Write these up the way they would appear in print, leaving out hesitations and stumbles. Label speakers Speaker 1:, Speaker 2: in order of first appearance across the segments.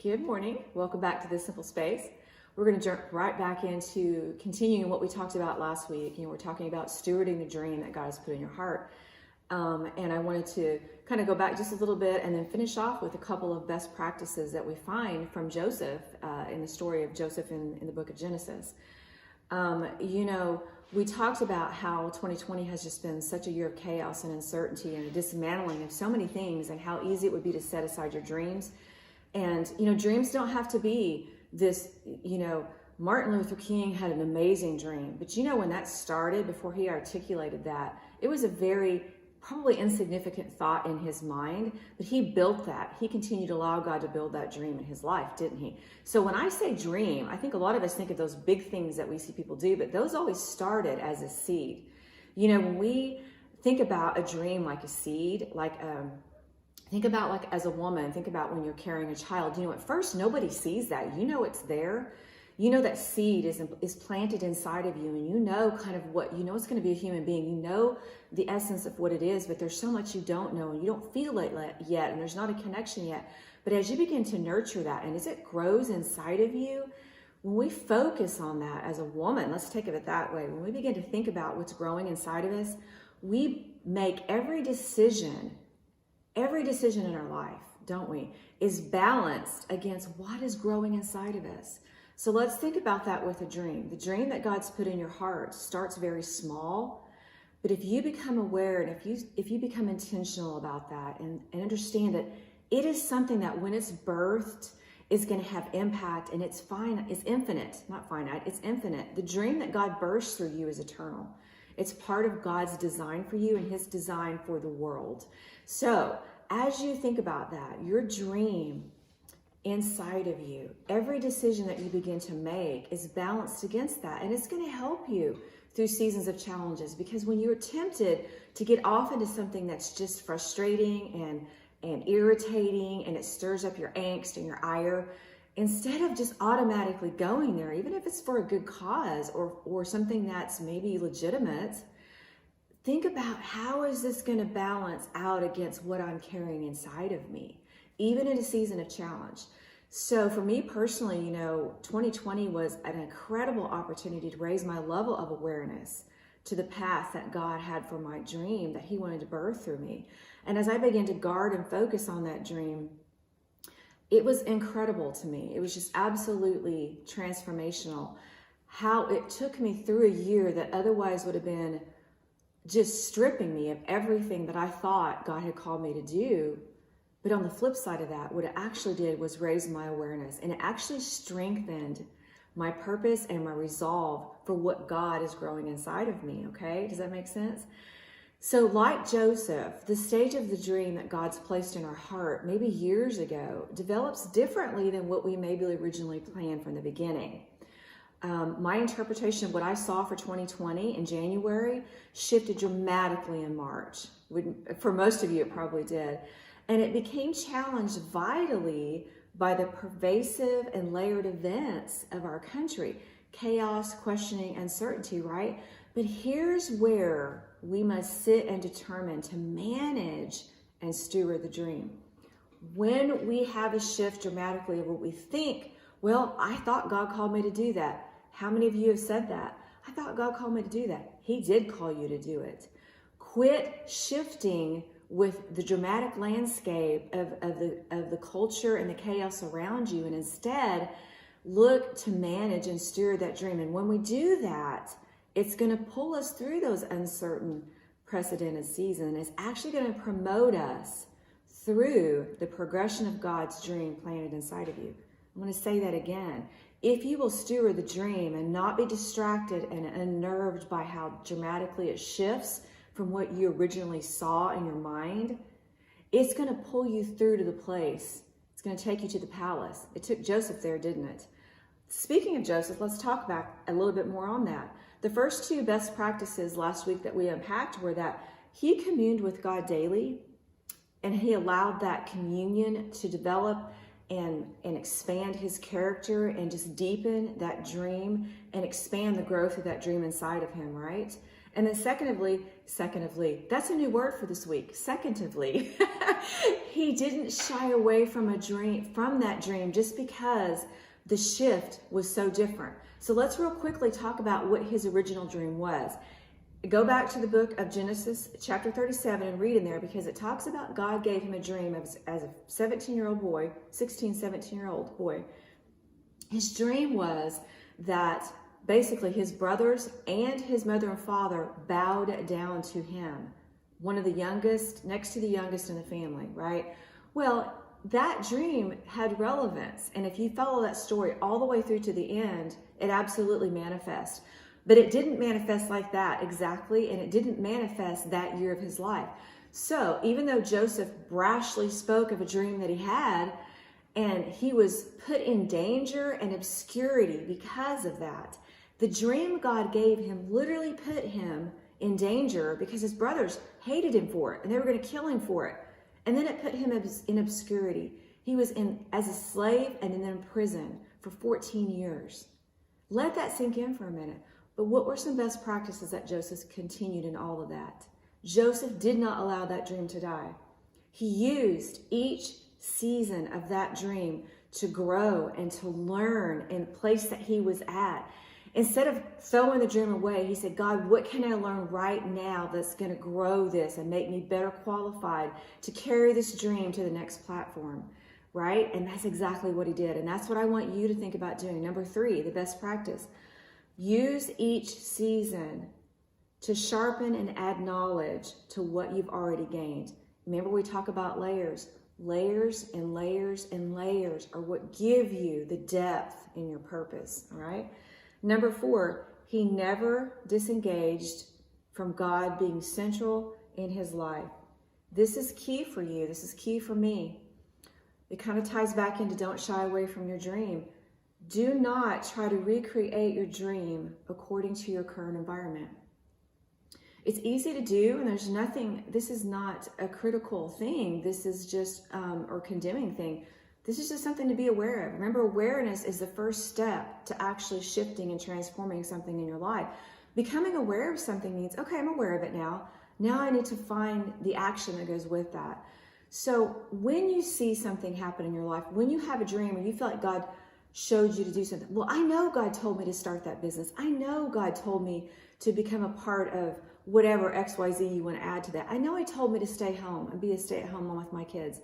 Speaker 1: Good morning. Welcome back to This Simple Space. We're going to jump right back into continuing what we talked about last week. We're talking about stewarding the dream that God has put in your heart. And I wanted to kind of go back just a little bit and then finish off with a couple of best practices that we find from Joseph in the story of Joseph in the book of Genesis. We talked about how 2020 has just been such a year of chaos and uncertainty and a dismantling of so many things, and how easy it would be to set aside your dreams. And, dreams don't have to be this, Martin Luther King had an amazing dream. But when that started, before he articulated that, it was a very probably insignificant thought in his mind, but he built that. He continued to allow God to build that dream in his life, didn't he? So when I say dream, I think a lot of us think of those big things that we see people do, but those always started as a seed. When we think about a dream like a seed, think about as a woman, think about when you're carrying a child. At first nobody sees that. It's there. That seed is planted inside of you, and kind of what, it's going to be a human being. The essence of what it is, but there's so much you don't know, and you don't feel it yet, and there's not a connection yet. But as you begin to nurture that, and as it grows inside of you, when we focus on that as a woman, let's take it that way. When we begin to think about what's growing inside of us, we make every decision in our life, don't we, is balanced against what is growing inside of us. So let's think about that with a dream. The dream that God's put in your heart starts very small, but if you become aware and if you become intentional about that and understand that it is something that when it's birthed is going to have impact, and it's infinite, not finite, it's infinite. The dream that God bursts through you is eternal. It's part of God's design for you and his design for the world. So as you think about that, your dream inside of you, every decision that you begin to make is balanced against that. And it's going to help you through seasons of challenges, because when you're tempted to get off into something that's just frustrating and irritating, and it stirs up your angst and your ire, instead of just automatically going there, even if it's for a good cause or something that's maybe legitimate, think about, how is this going to balance out against what I'm carrying inside of me, even in a season of challenge. So for me personally, 2020 was an incredible opportunity to raise my level of awareness to the path that God had for my dream that he wanted to birth through me. And as I began to guard and focus on that dream, it was incredible to me. It was just absolutely transformational how it took me through a year that otherwise would have been just stripping me of everything that I thought God had called me to do. But on the flip side of that, what it actually did was raise my awareness, and it actually strengthened my purpose and my resolve for what God is growing inside of me, okay? Does that make sense? So like Joseph, the stage of the dream that God's placed in our heart maybe years ago develops differently than what we maybe originally planned from the beginning. My interpretation of what I saw for 2020 in January shifted dramatically in March. For most of you, it probably did. And it became challenged vitally by the pervasive and layered events of our country. Chaos, questioning, uncertainty, right? But here's where we must sit and determine to manage and steward the dream. When we have a shift dramatically of what we think, well, I thought God called me to do that. How many of you have said that? I thought God called me to do that. He did call you to do it. Quit shifting with the dramatic landscape of the culture and the chaos around you, and instead look to manage and steward that dream. And when we do that, it's going to pull us through those uncertain precedented seasons. It's actually going to promote us through the progression of God's dream planted inside of you. I'm going to say that again. If you will steward the dream and not be distracted and unnerved by how dramatically it shifts from what you originally saw in your mind, it's going to pull you through to the place. It's going to take you to the palace. It took Joseph there, didn't it? Speaking of Joseph, let's talk about a little bit more on that. The first two best practices last week that we unpacked were that he communed with God daily, and he allowed that communion to develop and expand his character and just deepen that dream and expand the growth of that dream inside of him, right? And then secondly, that's a new word for this week. Secondly, he didn't shy away from that dream just because the shift was so different. So let's real quickly talk about what his original dream was. Go back to the book of Genesis, chapter 37, and read in there, because it talks about God gave him a dream as a 17-year-old boy, 17-year-old boy. His dream was that basically his brothers and his mother and father bowed down to him. One of the youngest, next to the youngest in the family, right? Well, that dream had relevance. And if you follow that story all the way through to the end, it absolutely manifests. But it didn't manifest like that exactly, and it didn't manifest that year of his life. So even though Joseph brashly spoke of a dream that he had, and he was put in danger and obscurity because of that, the dream God gave him literally put him in danger because his brothers hated him for it, and they were going to kill him for it. And then it put him in obscurity. He was as a slave and then in prison for 14 years. Let that sink in for a minute. But what were some best practices that Joseph continued in all of that? Joseph did not allow that dream to die. He used each season of that dream to grow and to learn in the place that he was at. Instead of throwing the dream away, he said, God, what can I learn right now that's going to grow this and make me better qualified to carry this dream to the next platform, right? And that's exactly what he did. And that's what I want you to think about doing. Number 3, the best practice. Use each season to sharpen and add knowledge to what you've already gained. Remember, we talk about layers. Layers and layers and layers are what give you the depth in your purpose, all right? Number 4, he never disengaged from God being central in his life. This is key for you. This is key for me. It kind of ties back into don't shy away from your dream. Do not try to recreate your dream according to your current environment. It's easy to do, and there's nothing, this is not a critical thing. This is just, or condemning thing. This is just something to be aware of. Remember, awareness is the first step to actually shifting and transforming something in your life. Becoming aware of something means, okay, I'm aware of it now. Now I need to find the action that goes with that. So when you see something happen in your life, when you have a dream or you feel like God showed you to do something, well, I know God told me to start that business. I know God told me to become a part of whatever XYZ you want to add to that. I know he told me to stay home and be a stay-at-home mom with my kids.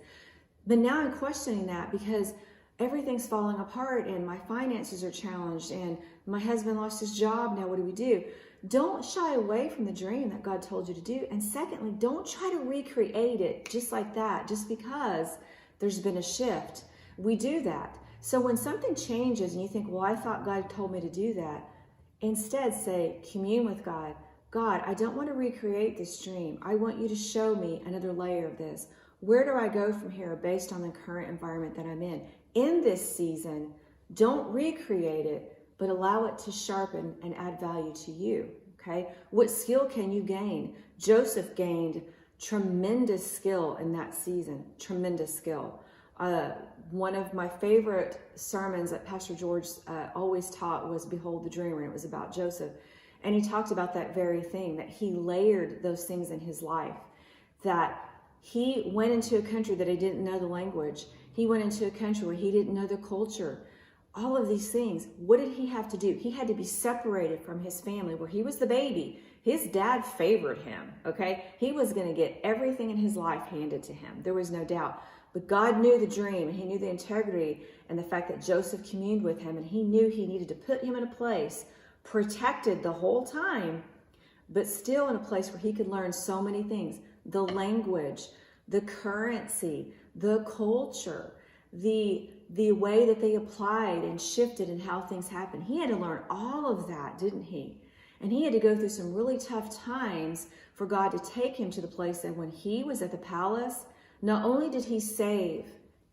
Speaker 1: But now I'm questioning that because everything's falling apart and my finances are challenged and my husband lost his job. Now what do we do? Don't shy away from the dream that God told you to do. And secondly, don't try to recreate it just like that, just because there's been a shift. We do that. So when something changes and you think, well, I thought God told me to do that, instead say, commune with God. God, I don't want to recreate this dream. I want you to show me another layer of this. Where do I go from here based on the current environment that I'm in? In this season, don't recreate it, but allow it to sharpen and add value to you, okay? What skill can you gain? Joseph gained tremendous skill in that season, tremendous skill. One of my favorite sermons that Pastor George always taught was Behold the Dreamer, and it was about Joseph. And he talked about that very thing, that he layered those things in his life, that he went into a country that he didn't know the language. He went into a country where he didn't know the culture. All of these things. What did he have to do? He had to be separated from his family where he was the baby. His dad favored him, okay? He was going to get everything in his life handed to him. There was no doubt. But God knew the dream, and he knew the integrity and the fact that Joseph communed with him, and he knew he needed to put him in a place protected the whole time, but still in a place where he could learn so many things. The language, the currency, the culture, the way that they applied and shifted and how things happened. He had to learn all of that, didn't he? And he had to go through some really tough times for God to take him to the place that when he was at the palace, not only did he save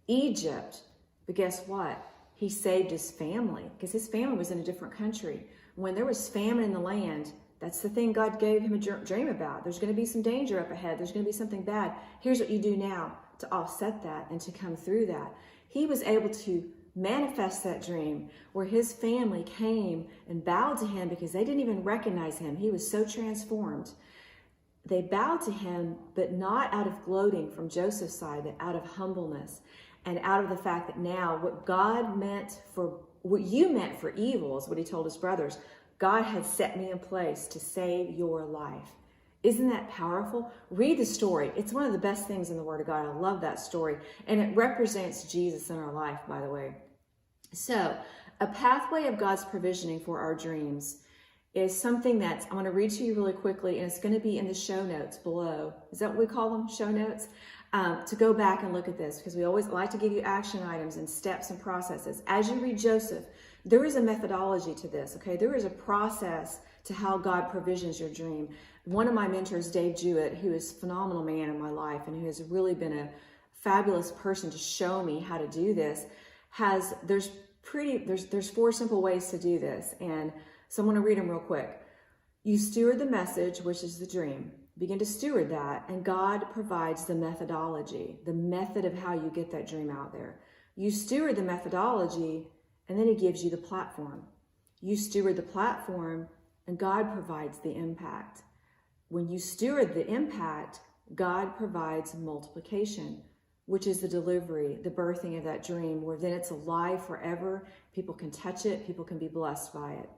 Speaker 1: Egypt, but guess what? He saved his family, because his family was in a different country. When there was famine in the land, that's the thing God gave him a dream about. There's going to be some danger up ahead. There's going to be something bad. Here's what you do now to offset that and to come through that. He was able to manifest that dream where his family came and bowed to him because they didn't even recognize him. He was so transformed. They bowed to him, but not out of gloating from Joseph's side, but out of humbleness and out of the fact that now what you meant for evil is what he told his brothers. God had set me in place to save your life. Isn't that powerful? Read the story. It's one of the best things in the Word of God. I love that story. And it represents Jesus in our life, by the way. So, a pathway of God's provisioning for our dreams is something that's, I'm going to read to you really quickly, and it's going to be in the show notes below. Is that what we call them? Show notes? To go back and look at this, because we always like to give you action items and steps and processes. As you read Joseph, there is a methodology to this, okay? There is a process to how God provisions your dream. One of my mentors, Dave Jewett, who is a phenomenal man in my life and who has really been a fabulous person to show me how to do this, there's 4 simple ways to do this. And so I'm going to read them real quick. You steward the message, which is the dream. Begin to steward that, and God provides the methodology, the method of how you get that dream out there. You steward the methodology, and then he gives you the platform. You steward the platform, and God provides the impact. When you steward the impact, God provides multiplication, which is the delivery, the birthing of that dream, where then it's alive forever. People can touch it. People can be blessed by it.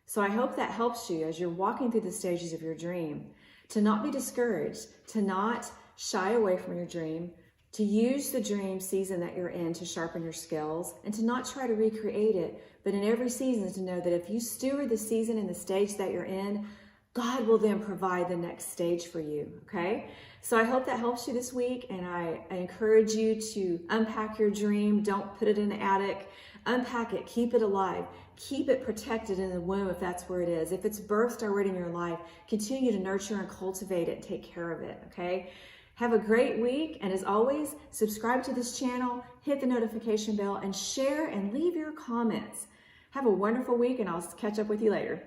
Speaker 1: So I hope that helps you as you're walking through the stages of your dream, to not be discouraged, to not shy away from your dream, to use the dream season that you're in to sharpen your skills, and to not try to recreate it, but in every season to know that if you steward the season and the stage that you're in, God will then provide the next stage for you, okay? So I hope that helps you this week, and I encourage you to unpack your dream. Don't put it in the attic. Unpack it. Keep it alive. Keep it protected in the womb if that's where it is. If it's birthed already in your life, continue to nurture and cultivate it and take care of it, okay? Have a great week, and as always, subscribe to this channel, hit the notification bell, and share and leave your comments. Have a wonderful week, and I'll catch up with you later.